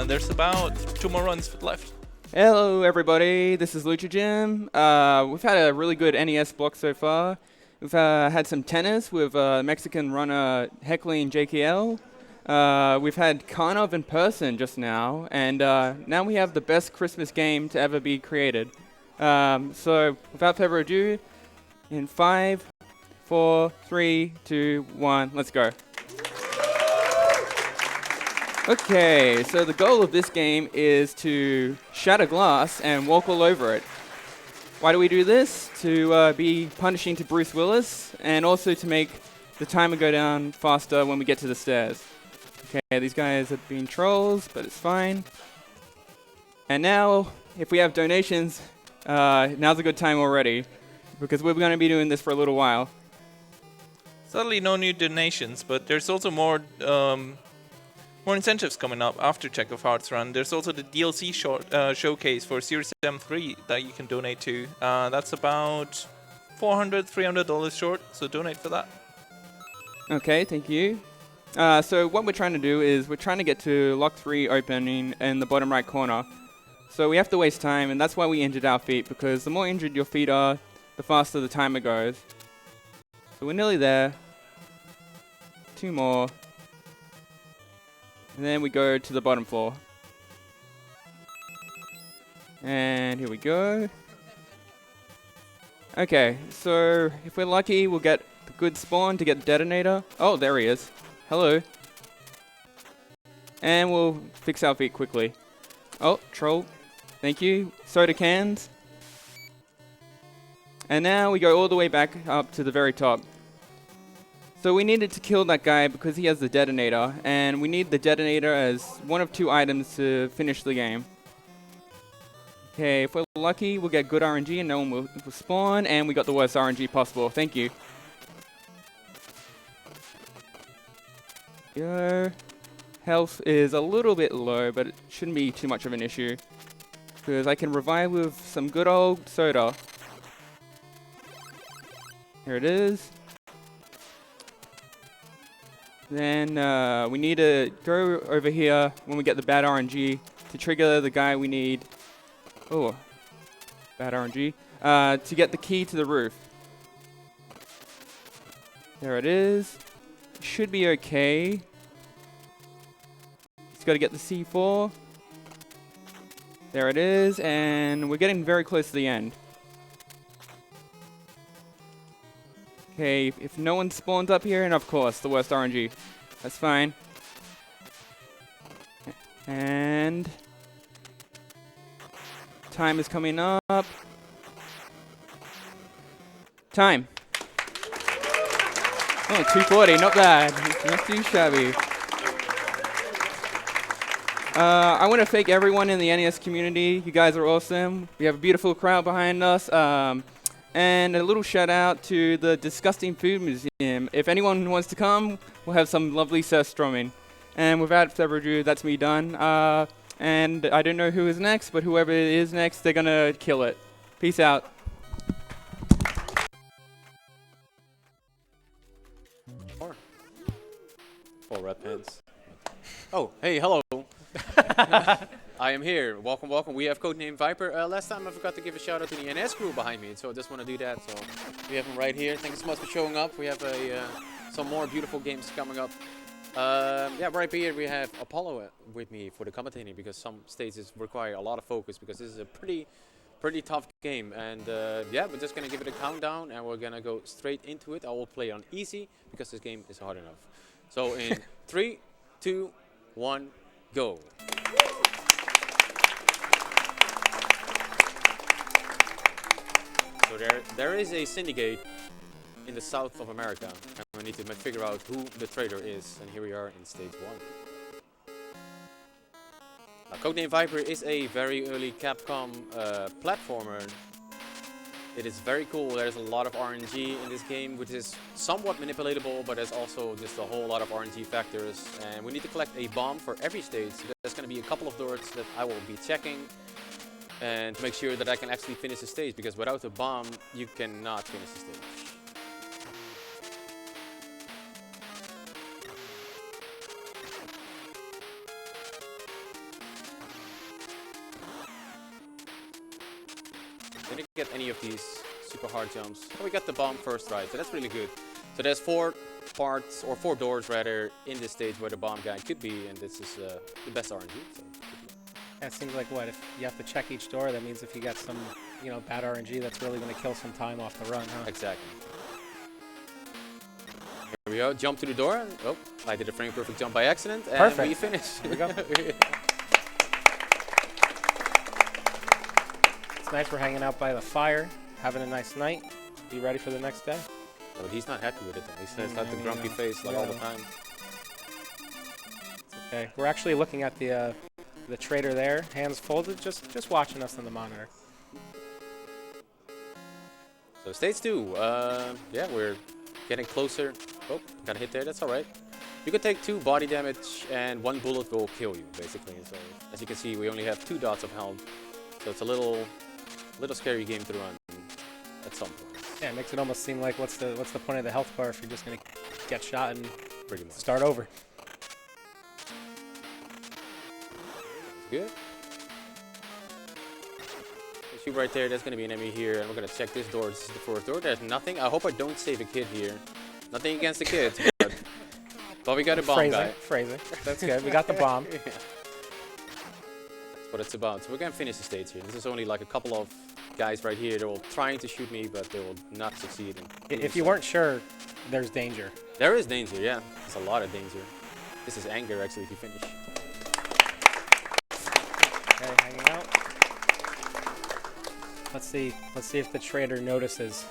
There's about 2 more runs left. Hello everybody, this is Lucha Jim. We've had a really good NES block so far. We've had some tennis with Mexican runner heckling JKL. We've had Karnov in person just now, and now we have the best Christmas game to ever be created. So without further ado, in 5, 4, 3, 2, 1, let's go. Okay, so the goal of this game is to shatter glass and walk all over it. Why do we do this? To be punishing to Bruce Willis, and also to make the timer go down faster when we get to the stairs. Okay, these guys have been trolls, but it's fine. And now, if we have donations, now's a good time already, because we're going to be doing this for a little while. Sadly, no new donations, but there's also more incentives coming up after Check of Hearts run. There's also the DLC showcase for Series M3 that you can donate to. That's about $300 short, so donate for that. Okay, thank you. So what we're trying to do is we're trying to get to lock 3 opening in the bottom right corner. So we have to waste time, and that's why we injured our feet, because the more injured your feet are, the faster the timer goes. So we're nearly there. 2 more. And then we go to the bottom floor. And here we go. Okay, so if we're lucky, we'll get the good spawn to get the detonator. Oh, there he is. Hello. And we'll fix our feet quickly. Oh, troll. Thank you. Soda cans. And now we go all the way back up to the very top. So we needed to kill that guy because he has the detonator, and we need the detonator as one of 2 items to finish the game. Okay, if we're lucky, we'll get good RNG and no one will spawn, and we got the worst RNG possible. Thank you. Go. Health is a little bit low, but it shouldn't be too much of an issue, because I can revive with some good old soda. Here it is. Then we need to go over here when we get the bad RNG to trigger the guy we need. Oh, bad RNG. To get the key to the roof. There it is. Should be okay. Just got to get the C4. There it is, and we're getting very close to the end. Okay, if no one spawns up here, and of course, the worst RNG. That's fine. And time is coming up. Time. Oh, 240, not bad. Not too shabby. I want to thank everyone in the NES community. You guys are awesome. We have a beautiful crowd behind us. And a little shout out to the Disgusting Food Museum. If anyone wants to come, we'll have some lovely surstrumming. And without further ado, that's me done. And I don't know who is next, but whoever is next, they're gonna kill it. Peace out. Four red pants. Oh, hey, hello. I am here. Welcome, welcome. We have Codename Viper. Last time I forgot to give a shout out to the NS crew behind me, so I just want to do that. So we have them right here. Thank you so much for showing up. We have some more beautiful games coming up. Yeah, right here we have Apollo with me for the commentating, because some stages require a lot of focus, because this is a pretty tough game. And yeah, we're just gonna give it a countdown, and we're gonna go straight into it. I will play on easy because this game is hard enough. So in 3, 2, 1, go. So there is a syndicate in the south of America, and we need to figure out who the traitor is. And here we are in stage 1. Now, Codename Viper is a very early Capcom platformer. It is very cool. There's a lot of RNG in this game, which is somewhat manipulatable, but there's also just a whole lot of RNG factors. And we need to collect a bomb for every stage. So there's going to be a couple of doors that I will be checking, and to make sure that I can actually finish the stage, because without a bomb, you cannot finish the stage. get any of these super hard jumps. Oh, we got the bomb first right, so that's really good. So there's 4 parts, or 4 doors rather, in this stage where the bomb guy could be, and this is the best RNG. So. It seems like what, if you have to check each door, that means if you got some, you know, bad RNG, that's really going to kill some time off the run, huh? Exactly. Here we go, jump to the door. Oh, I did a frame perfect jump by accident, and Perfect. we finish. Here we go. It's nice we're hanging out by the fire, having a nice night. Be ready for the next day. But he's not happy with it though. He says got the I grumpy know. face like all the time. It's okay. We're actually looking at the trader there, hands folded, just watching us on the monitor. So stage 2, yeah, we're getting closer. Oh, got a hit there, that's alright. You can take 2 body damage and 1 bullet will kill you, basically. So as you can see, we only have 2 dots of health. So it's a little scary game to run at some point. Yeah, it makes it almost seem like what's the point of the health bar if you're just gonna get shot and Pretty much. start over. Good. Shoot right there, there's gonna be an enemy here, and we're gonna check this door. This is the 4th door. There's nothing. I hope I don't save a kid here. Nothing against the kids, but we got a bomb guy. Phrasing. That's good. We got the bomb. Yeah. That's what it's about. So we're gonna finish the stage here. This is only like a couple of guys right here. They're all trying to shoot me, but they will not succeed. If you weren't sure, there's danger. There is danger, yeah. There's a lot of danger. This is anger, actually, if you finish. Okay, hanging out. Let's see if the trader notices.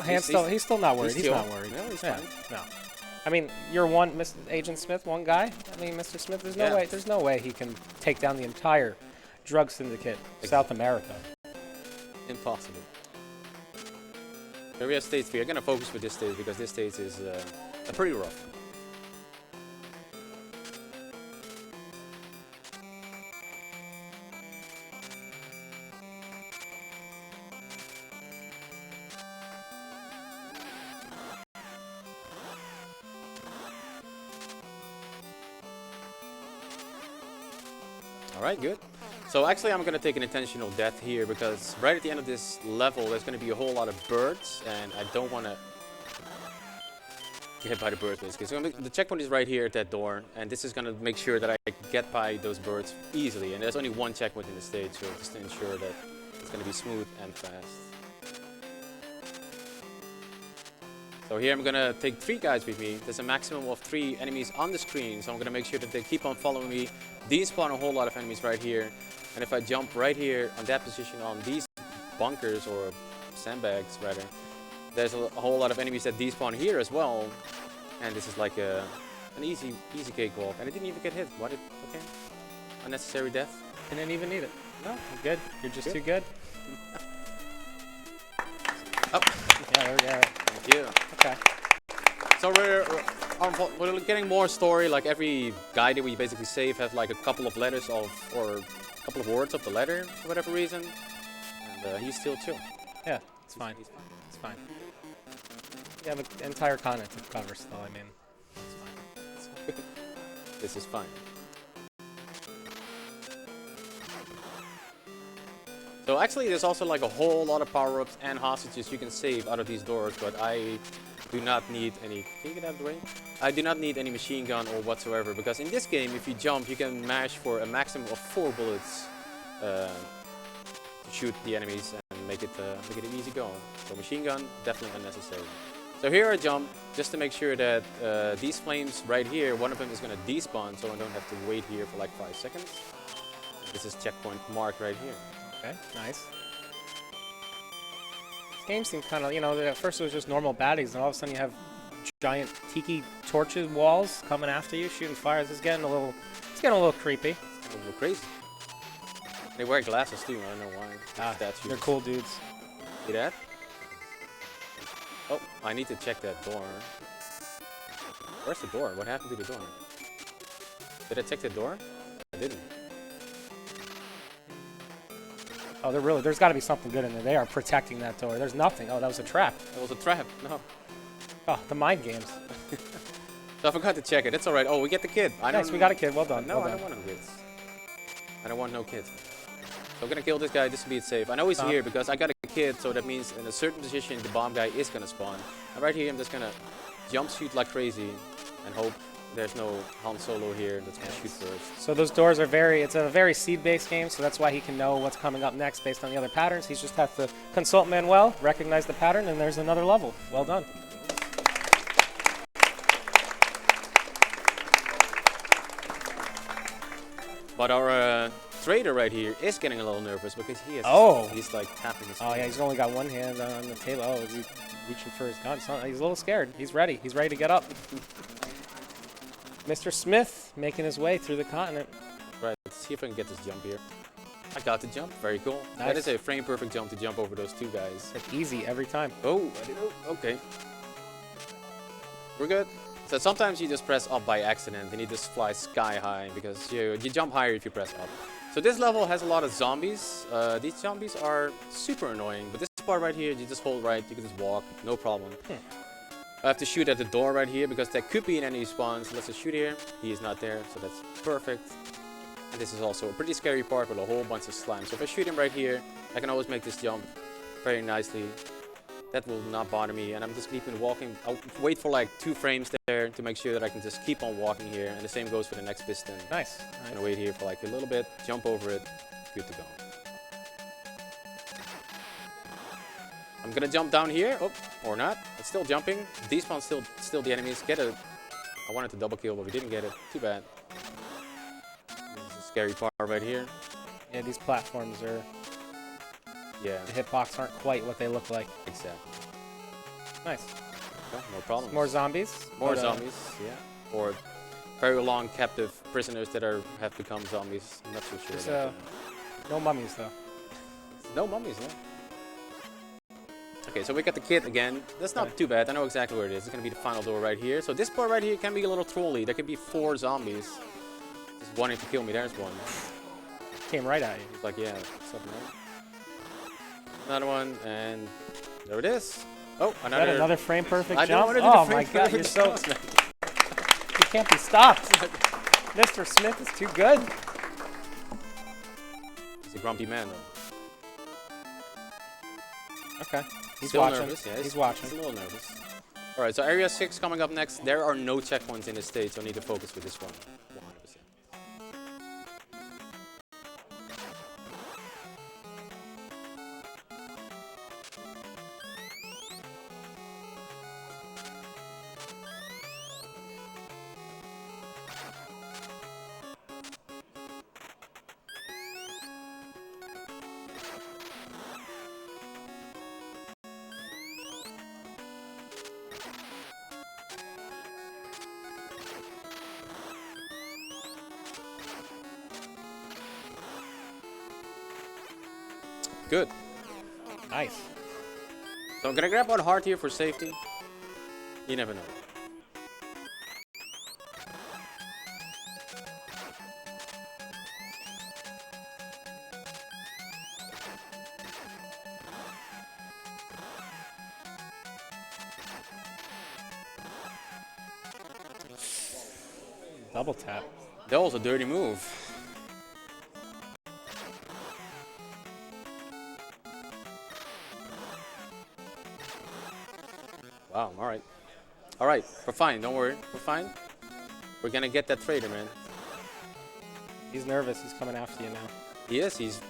He's still not worried. He's not worried. No, he's yeah, fine. no. I mean, you're one, Mr. Agent Smith, one guy. I mean, Mr. Smith, there's no way. There's no way he can take down the entire drug syndicate, South America. Impossible. Here we have stage 3. I'm gonna focus with this stage because this stage is a pretty rough. Alright, good. So actually I'm going to take an intentional death here because right at the end of this level there's going to be a whole lot of birds and I don't want to get hit by the birds basically. So the checkpoint is right here at that door and this is going to make sure that I get by those birds easily. And there's only 1 checkpoint in the stage, so just to ensure that it's going to be smooth and fast. So here I'm going to take 3 guys with me. There's a maximum of 3 enemies on the screen, so I'm going to make sure that they keep on following me. Despawn a whole lot of enemies right here. And if I jump right here on that position on these bunkers, or sandbags rather, there's a whole lot of enemies that despawn here as well. And this is like an easy cakewalk. And I didn't even get hit. What? Okay. Unnecessary death. Didn't even need it. No. You're good. You're just too good. Oh. Yeah, there we go. Thank you. Okay. So we're getting more story. Like every guy that we basically save has like a couple of letters of, or a couple of words of the letter for whatever reason. And he's still chill. Yeah, it's fine. He's fine. It's fine. You have an entire continent to cover still. I mean, It's fine. This is fine. So actually there's also like a whole lot of power-ups and hostages you can save out of these doors, but I do not need any... Can you get out of the way? I do not need any machine gun or whatsoever, because in this game, if you jump, you can mash for a maximum of 4 bullets to shoot the enemies and make it an easy going. So machine gun, definitely unnecessary. So here I jump, just to make sure that these flames right here, one of them is going to despawn, so I don't have to wait here for like 5 seconds. This is checkpoint mark right here. okay, nice. This game seemed kind of, you know, at first it was just normal baddies, and all of a sudden you have giant tiki torches walls coming after you, shooting fires. It's getting a little creepy. It's a little crazy. They wear glasses too, I don't know why. They're cool dudes. See that? Oh, I need to check that door. Where's the door? What happened to the door? Did I check the door? I didn't. Oh, there's got to be something good in there. They are protecting that door. There's nothing. Oh, that was a trap. It was a trap. No. Oh, the mind games. So I forgot to check it. It's alright. Oh, we get the kid. Nice, we got a kid. Well done. No, well I done. don't want no kids. I don't want no kids. So I'm gonna kill this guy just to be safe. I know he's here because I got a kid, so that means in a certain position the bomb guy is gonna spawn. And right here I'm just gonna jump shoot like crazy and hope there's no Han Solo here that's gonna shoot first. So those doors are it's a very seed-based game, so that's why he can know what's coming up next based on the other patterns. He just has to consult Manuel, recognize the pattern, and there's another level. Well done. But our trader right here is getting a little nervous because he's like tapping his Oh yeah, he's only got one hand on the table. Oh, is he reaching for his gun? He's a little scared. He's ready. He's ready to get up. Mr. Smith making his way through the continent. Right, let's see if I can get this jump here. I got the jump. Very cool. Nice. That is a frame-perfect jump to jump over those two guys. Like easy every time. Oh, okay. We're good. So sometimes you just press up by accident and you just fly sky high because you jump higher if you press up. So this level has a lot of zombies. These zombies are super annoying, but this part right here, you just hold right, you can just walk, no problem. I have to shoot at the door right here because that could be an enemy spawn. So let's just shoot here. He is not there, so that's perfect. And this is also a pretty scary part with a whole bunch of slime. So if I shoot him right here, I can always make this jump very nicely. That will not bother me, and I'm just keeping walking. I'll wait for like 2 frames there to make sure that I can just keep on walking here, and the same goes for the next piston. Nice. I'm gonna wait here for like a little bit, jump over it, good to go. I'm gonna jump down here, oh, or not. It's still jumping. Despawn's still the enemies. I wanted to double kill, but we didn't get it. Too bad. This is a scary part right here. Yeah, these platforms are. Yeah. The hitbox aren't quite what they look like. Exactly. Nice. Okay, no problem. More zombies. More zombies, yeah. Or very long captive prisoners that have become zombies. I'm not so sure. There's, no mummies though. No mummies, yeah. Okay, so we got the kid again. That's not too bad. I know exactly where it is. It's gonna be the final door right here. So this part right here can be a little trolly. There can be 4 zombies just wanting to kill me. There's one. Came right at you. He's like, yeah, what's up, man? Another one, and there it is. Oh, another frame perfect I jump. Oh my god, you're so. You can't be stopped. Mr. Smith is too good. He's a grumpy man, though. Okay. He's Still watching. nervous, yeah. He's watching. He's a little nervous. All right, so Area 6 coming up next. There are no checkpoints in this stage, so I need to focus with this one. 100%. Good. Nice. So I'm gonna grab one heart here for safety. You never know. Double tap. That was a dirty move. Wow, alright. Alright, we're fine, don't worry. We're fine. We're gonna get that trader, man. He's nervous. He's coming after you now. He is, he's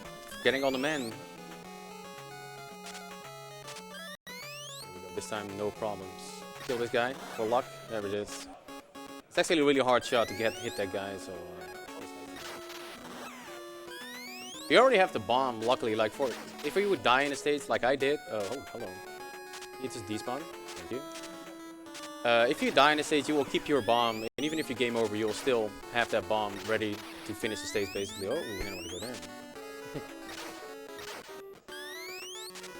getting on the men. Here we go. This time, no problems. Kill this guy for luck. There it is. It's actually a really hard shot to hit that guy, so... we already have the bomb, luckily. Like, if we would die in the stage like I did... oh, hello. You just despawn. Thank you. If you die in the stage, you will keep your bomb, and even if you game over, you'll still have that bomb ready to finish the stage, basically. Oh, we didn't want to go there.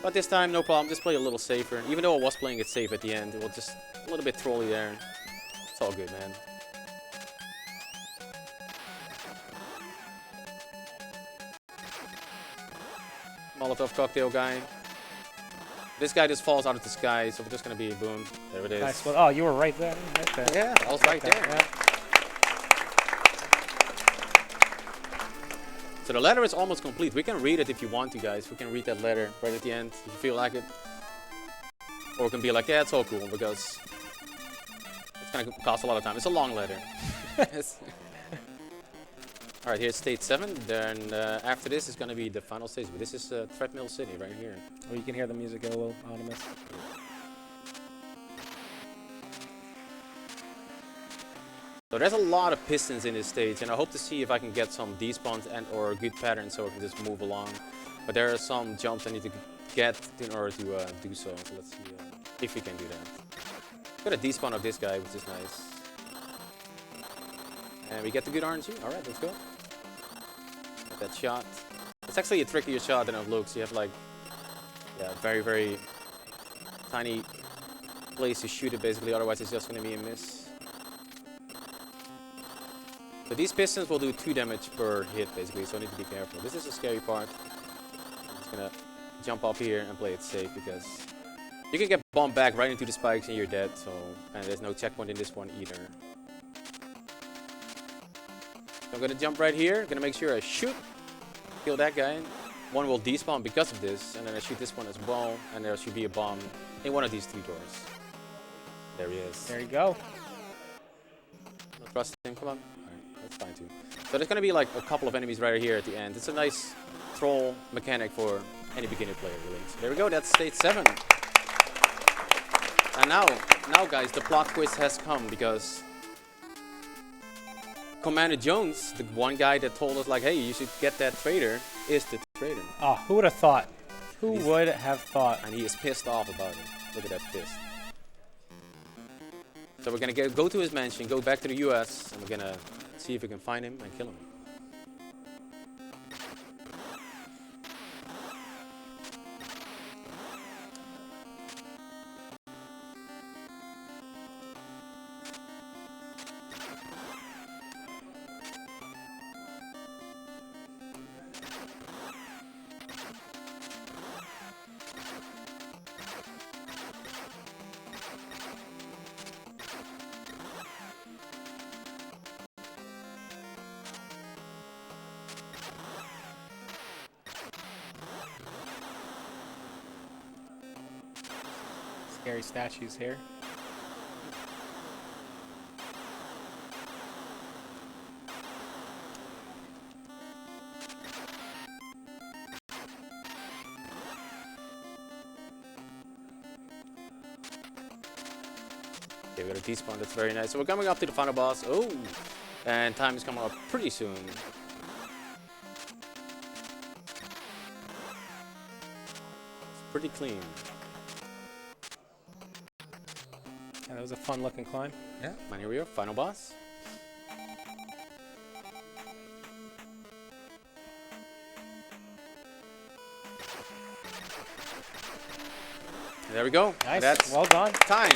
But this time, no problem. Just play a little safer. Even though I was playing it safe at the end, it was just a little bit trolly there. It's all good, man. Molotov cocktail guy. This guy just falls out of the sky, so we're just gonna be boom. There it is. Nice. Well, oh, you were right there. Right there. Yeah, I was right there. Yeah. So the letter is almost complete. We can read it if you want to, guys. We can read that letter right at the end if you feel like it. Or it can be like, yeah, it's all cool because it's going to cost a lot of time. It's a long letter. All right, here's stage 7. Then after this is going to be the final stage. But this is Treadmill City right here. Oh, you can hear the music get a little ominous. So there's a lot of pistons in this stage, and I hope to see if I can get some despawns and or a good pattern so I can just move along. But there are some jumps I need to get in order to do so. So let's see if we can do that. Got a despawn of this guy, which is nice. And we get the good RNG. All right, let's go. Get that shot. It's actually a trickier shot than it looks. You have like, yeah, very, very tiny place to shoot it basically. Otherwise, it's just going to be a miss. So these pistons will do 2 damage per hit basically, so I need to be careful. This is the scary part. I'm just gonna jump up here and play it safe because you can get bumped back right into the spikes and you're dead. So, and there's no checkpoint in this one either. So I'm gonna jump right here. Gonna make sure I shoot, kill that guy. One will despawn because of this, and then I shoot this one as well. And there should be a bomb in one of these 3 doors. There he is. There you go. Trust him. Come on. That's fine too. So there's gonna be like a couple of enemies right here at the end. It's a nice troll mechanic for any beginner player, really. So there we go. That's stage 7. And now, guys, the plot twist has come because Commander Jones, the one guy that told us like, hey, you should get that trader, is the trader. Oh, who would have thought? Who would have thought? And he is pissed off about it. Look at that fist. So we're gonna go to his mansion, go back to the US, and we're gonna see if we can find him and kill him. Scary statues here. Okay, we got a despawn. That's very nice. So we're coming up to the final boss. Oh, and time is coming up pretty soon. It's pretty clean. Yeah, that was a fun looking climb. Yeah. And here we are, final boss. And there we go. Nice. That's well done. time.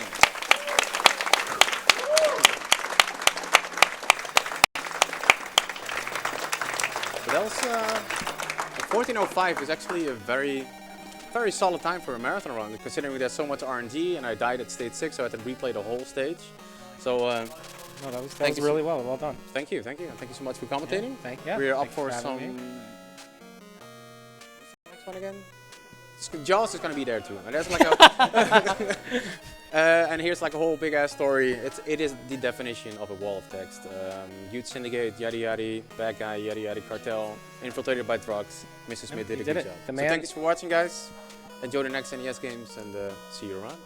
So that was 14:05 is actually a very solid time for a marathon run, considering there's so much RNG and I died at stage 6, so I had to replay the whole stage. So no, that was really well done. Thank you, and thank you so much for commentating. Yeah, We're up thanks for having some. me. What's the next one again? Jaws is gonna be there too, and there's like a. And here's like a whole big ass story. It is the definition of a wall of text. Huge syndicate, yada yada, bad guy, yada yada, cartel, infiltrated by drugs. Mr. Smith did a good job. So thank you for watching, guys. Enjoy the next NES games and see you around.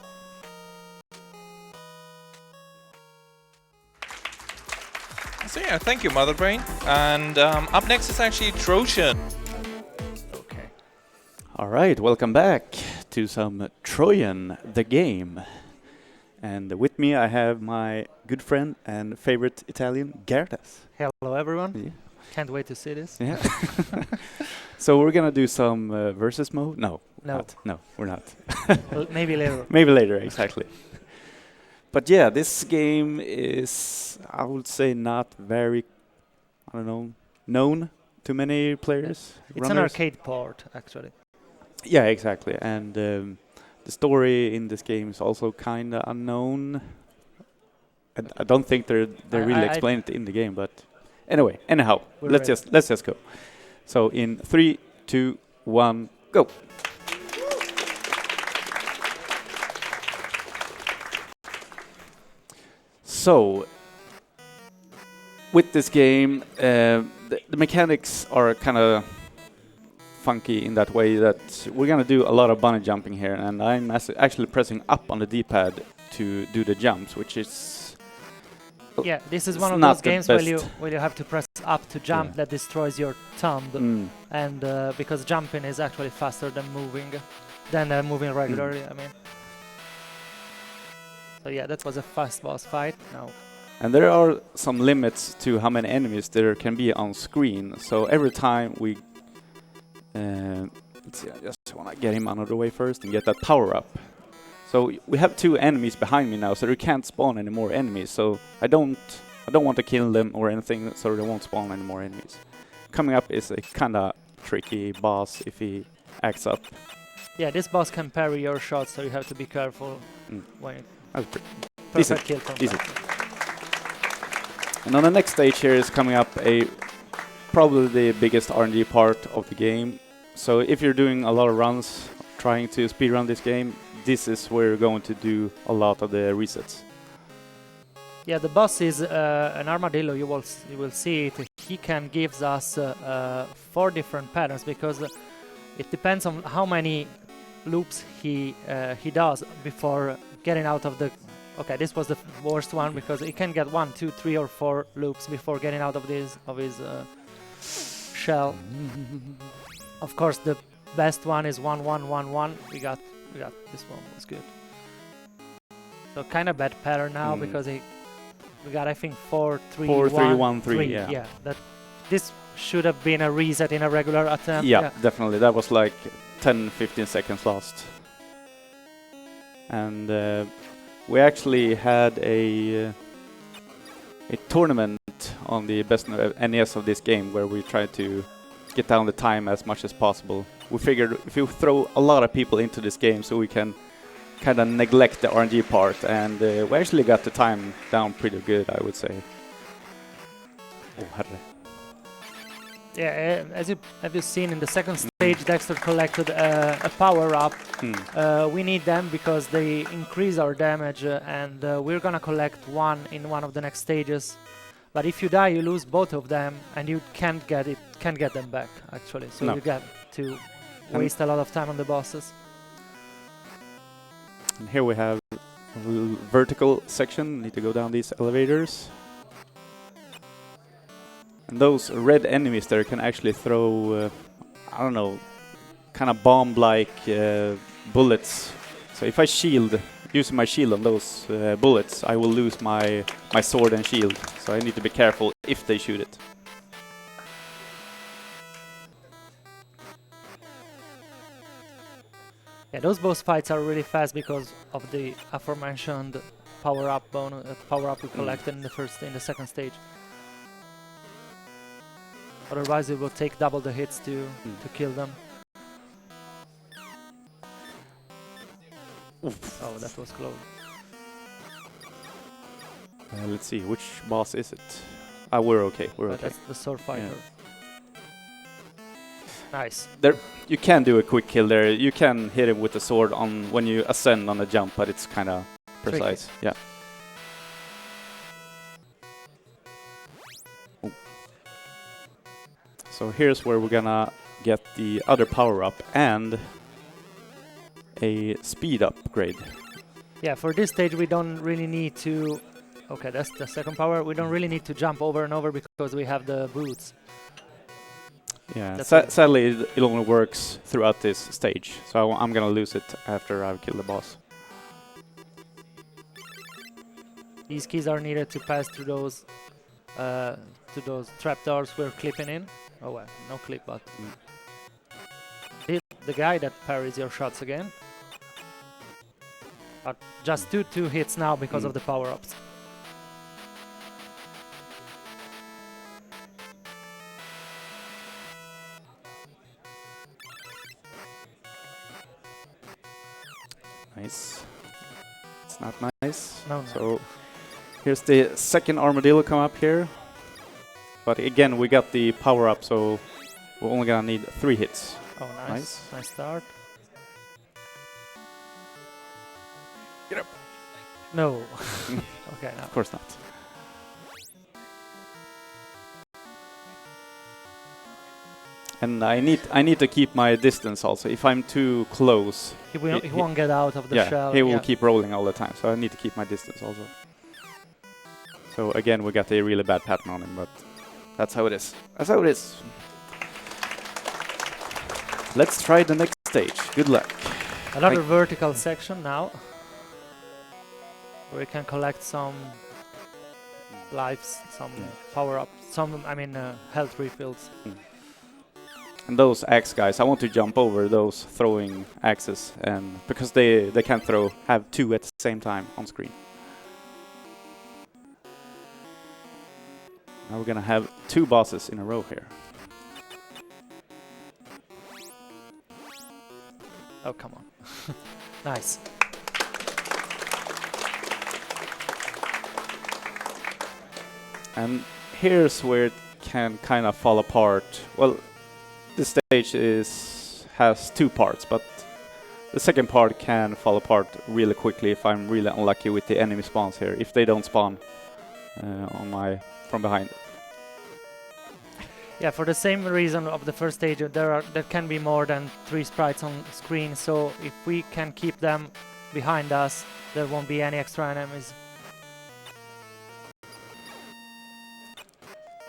So yeah, thank you, Mother Brain. And up next is actually Trojan. Okay. All right, welcome back to some Trojan, the game. And with me I have my good friend and favorite Italian, Gerdas. Hello everyone. Yeah. Can't wait to see this. Yeah. So we're gonna do some versus mode? No. No. Not. No, we're not. Well, maybe later. Maybe later, exactly. But yeah, this game is, I would say, not very, I don't know, known to many players. It's an arcade part, actually. Yeah, exactly. And the story in this game is also kind of unknown. I don't think they really explain it in the game, but anyhow, let's just go. So in 3, 2, 1, go. So, with this game, the mechanics are kind of funky in that way that we're gonna do a lot of bunny jumping here, and I'm actually pressing up on the D-pad to do the jumps, which is Yeah, this is it's one of not those the games where you have to press up to jump that destroys your thumb, and because jumping is actually faster than moving regularly. I mean, so yeah, that was a fast boss fight. Now, and there are some limits to how many enemies there can be on screen. So every time we let's see, I just want to get him out of the way first and get that power up. So we have 2 enemies behind me now, so there can't spawn any more enemies. So I don't want to kill them or anything, so they won't spawn any more enemies. Coming up is a kind of tricky boss if he acts up. yeah, this boss can parry your shots, so you have to be careful when you That's pretty perfect kill from decent. that. And on the next stage here is coming up probably the biggest RNG part of the game. So if you're doing a lot of runs, trying to speedrun this game, this is where you're going to do a lot of the resets. Yeah, the boss is an armadillo. You will see it. He can give us 4 different patterns because it depends on how many loops he does before getting out of the. Okay, this was the worst one because he can get 1, 2, 3, or 4 loops before getting out of his shell. Of course, the best one is 1, 1, 1, 1. We got this one was good. So kind of bad pattern now because we got I think 4, 3, 4, 3, 1, 1, 3. 3. Yeah. Yeah, that this should have been a reset in a regular attempt. Yeah, definitely. That was like 10, 15 seconds lost. And we actually had a tournament on the best NES of this game where we tried to get down the time as much as possible. We figured if you throw a lot of people into this game so we can kind of neglect the RNG part, and we actually got the time down pretty good, I would say. Oh, herre. Yeah, as you've seen in the second stage, Dexter collected a power-up. We need them because they increase our damage, and we're gonna collect one in one of the next stages. But if you die, you lose both of them, and you can't get them back, actually. So you get to waste a lot of time on the bosses. And here we have a little vertical section. Need to go down these elevators. And those red enemies there can actually throw, I don't know, kind of bomb-like bullets. So if I use my shield on those bullets, I will lose my sword and shield. So I need to be careful if they shoot it. Yeah, those boss fights are really fast because of the aforementioned power-up bonus, power-up we collected in the second stage. Otherwise, it will take double the hits to kill them. Oof. Oh, that was close. Let's see, which boss is it? We're okay. We're okay. That's the sword fighter. Yeah. Nice. You can do a quick kill there. You can hit him with the sword on when you ascend on the jump, but it's kind of precise. Yeah. Ooh. So here's where we're gonna get the other power up and a speed upgrade. Yeah, for this stage we don't really need to. Okay, that's the second power. We don't really need to jump over and over because we have the boots. Yeah, sadly it only works throughout this stage, so I'm gonna lose it after I've killed the boss. These keys are needed to pass through those trapdoors we're clipping in. Oh well, no clip, but hit the guy that parries your shots again. But just two hits now because of the power-ups. Nice. It's not nice. No. So here's the second armadillo come up here. But again, we got the power up, so We're only gonna need 3 hits. Oh, nice. Nice start. Get up. No. Okay, now. Of course not. And I need to keep my distance also. If I'm too close, He won't get out of the shell. he will keep rolling all the time. So I need to keep my distance also. So again, we got a really bad pattern on him, but that's how it is. That's how it is. Let's try the next stage. Good luck. Another vertical section now. Where we can collect some lives, some power-ups, health refills. And those axe guys, I want to jump over those throwing axes, and because they can have 2 at the same time on screen. Now we're gonna have 2 bosses in a row here. Oh, come on. Nice. And here's where it can kind of fall apart. Well, this stage has 2 parts, but the second part can fall apart really quickly if I'm really unlucky with the enemy spawns here. If they don't spawn from behind. Yeah, for the same reason of the first stage, there can be more than 3 sprites on screen. So if we can keep them behind us, there won't be any extra enemies.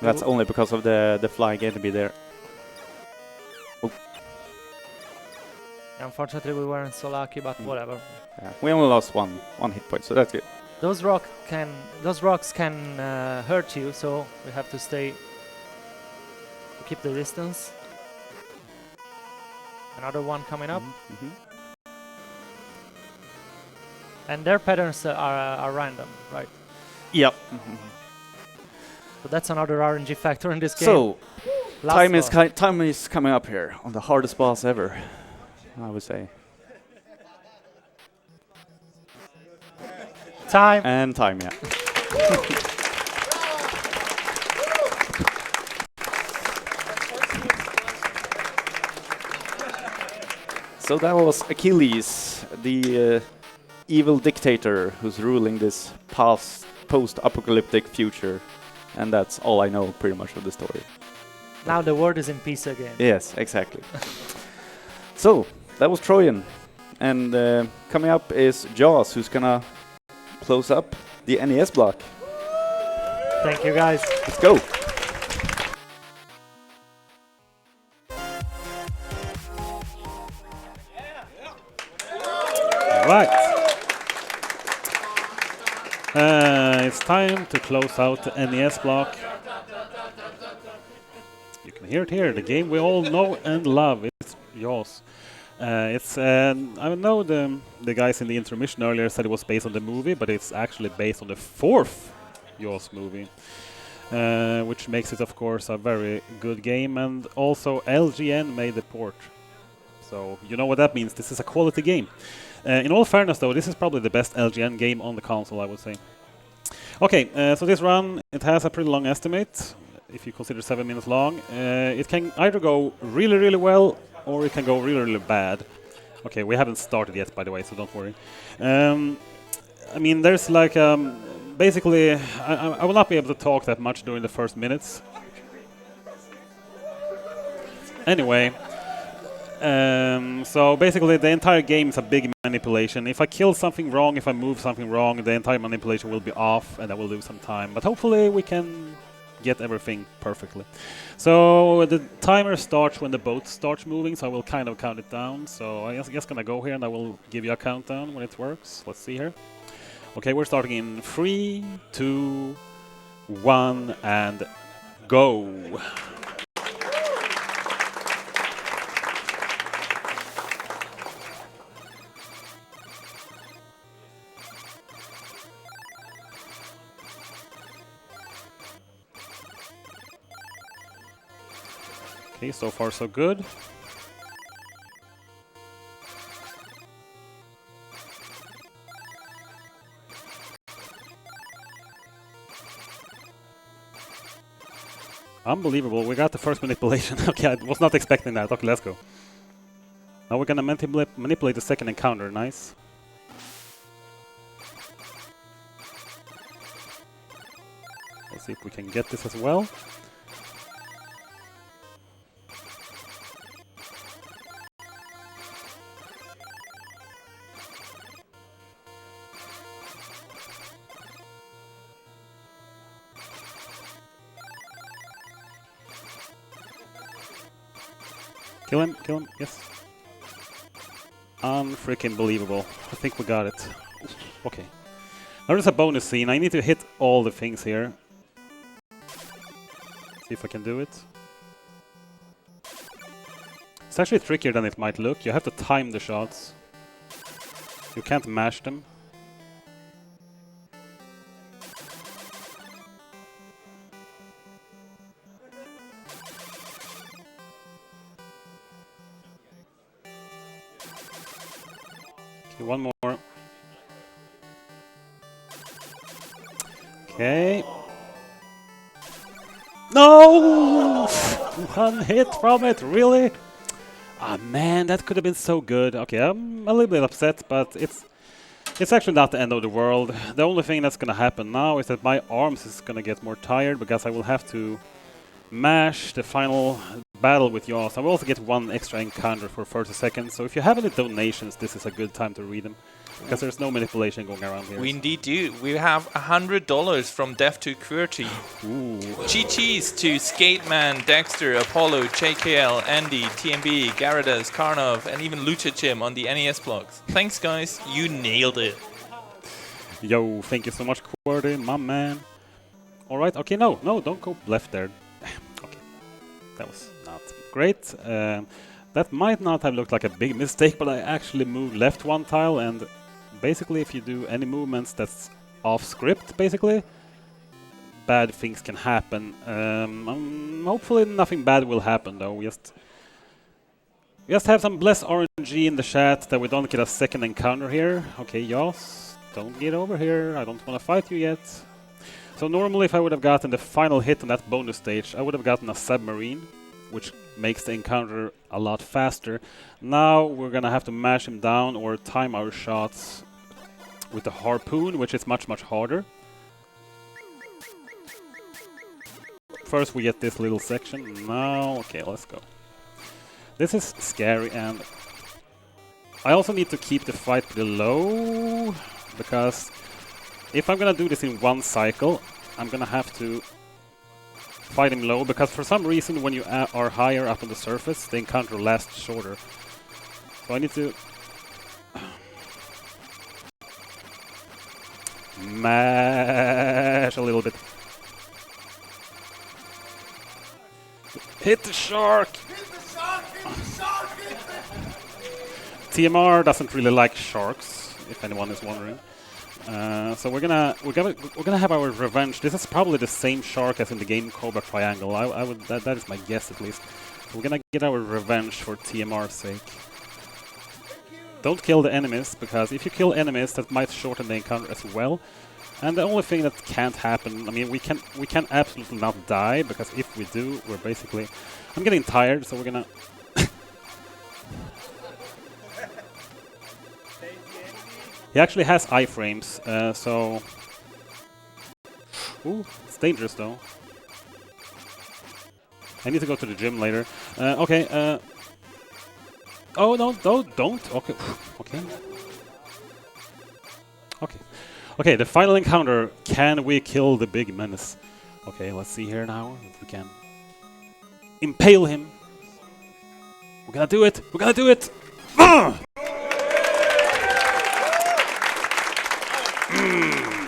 That's only because of the flying enemy there. Oh. Unfortunately, we weren't so lucky, but whatever. Yeah. We only lost one hit point, so that's good. Those rocks can hurt you, so we have to keep the distance. Another one coming up. And their patterns are random, right? Yep. So that's another RNG factor in this game. So, Last time is coming up here on the hardest boss ever, I would say. Time. And time, yeah. So that was Achilles, the evil dictator who's ruling this post-apocalyptic future. And that's all I know pretty much of the story. Now the world is in peace again. Yes, exactly. So, that was Trojan. And coming up is Jaws, who's gonna close up the NES block. Thank you, guys. Let's go. Right. It's time to close out the NES block. You can hear it here, the game we all know and love. It's Jaws. I know the guys in the intermission earlier said it was based on the movie, but it's actually based on the 4th Jaws movie, which makes it, of course, a very good game. And also LGN made the port, so you know what that means. This is a quality game. In all fairness, though, this is probably the best LGN game on the console, I would say. Okay, so this run, it has a pretty long estimate, if you consider 7 minutes long. It can either go really, really well, or it can go really, really bad. Okay, we haven't started yet, by the way, so don't worry. I mean, there's like, basically, I will not be able to talk that much during the first minutes. Anyway, so basically the entire game is a big manipulation. If I kill something wrong, if I move something wrong, the entire manipulation will be off and I will lose some time. But hopefully we can get everything perfectly. So the timer starts when the boat starts moving, so I will kind of count it down. So I'm just gonna go here and I will give you a countdown when it works. Let's see here. Okay, we're starting in 3, 2, 1, and go. Okay, so far so good. Unbelievable. We got the first manipulation. Okay, I was not expecting that. Okay, let's go. Now we're gonna manipulate the second encounter. Nice. Let's see if we can get this as well. Kill him, yes. Unfreaking believable. I think we got it. Okay. Now there's a bonus scene. I need to hit all the things here. See if I can do it. It's actually trickier than it might look. You have to time the shots. You can't mash them. Okay, one more. Okay. No! One hit from it, really? Ah man, that could have been so good. Okay, I'm a little bit upset, but it's actually not the end of the world. The only thing that's gonna happen now is that my arms is gonna get more tired because I will have to mash the final battle with Jaws. I will also get one extra encounter for 30 seconds, so if you have any donations, this is a good time to read them. Because there's no manipulation going around here. We indeed do. We have $100 from Def to QWERTY. Ooh. GG's to Skateman, Dexter, Apollo, JKL, Andy, TMB, Gyarados, Karnov, and even Lucha Jim on the NES blocks. Thanks guys, you nailed it. Yo, thank you so much, QWERTY, my man. Alright, okay, no, don't go left there. Okay, that was not great. That might not have looked like a big mistake, but I actually moved left one tile, and basically if you do any movements that's off script, basically, bad things can happen. Hopefully nothing bad will happen though. We just have some blessed RNG in the chat that we don't get a second encounter here. Okay, Yos, don't get over here. I don't want to fight you yet. So normally if I would have gotten the final hit on that bonus stage, I would have gotten a submarine, which makes the encounter a lot faster. Now we're gonna have to mash him down or time our shots with the harpoon, which is much harder. First we get this little section. Now, okay, let's go. This is scary, and I also need to keep the fight pretty low, because if I'm gonna do this in one cycle, I'm gonna have to fight him low, because for some reason when you are higher up on the surface, the encounter lasts shorter. So I need to mash a little bit. Hit the shark! Hit the shark! Hit the shark! Hit the... TMR doesn't really like sharks, if anyone is wondering. So we're gonna have our revenge. This is probably the same shark as in the game Cobra Triangle. That is my guess at least. So we're gonna get our revenge for TMR's sake. Don't kill the enemies, because if you kill enemies, that might shorten the encounter as well. And the only thing that can't happen, I mean, we can absolutely not die, because if we do, we're basically... I'm getting tired, so we're gonna... He actually has iframes, so... Ooh, it's dangerous though. I need to go to the gym later. Okay, oh, no, don't. Okay, okay. Okay. Okay, the final encounter. Can we kill the big menace? Okay, let's see here now if we can impale him. We're gonna do it! We're gonna do it!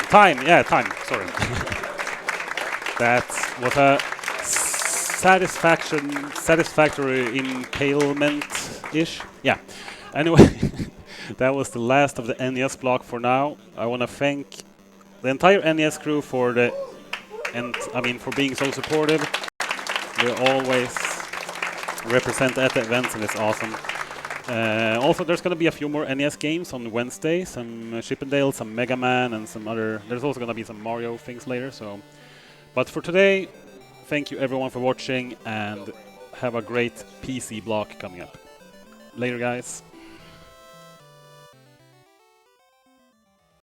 Time, yeah, time, sorry. That was a satisfactory impalement-ish. Yeah. Anyway, that was the last of the NES block for now. I want to thank the entire NES crew for for being so supportive. They always represent at the events, and it's awesome. Also, there's going to be a few more NES games on Wednesday, some Chippendale, some Mega Man, and some other... There's also going to be some Mario things later, so... But for today, thank you everyone for watching, and have a great PC block coming up. Later, guys.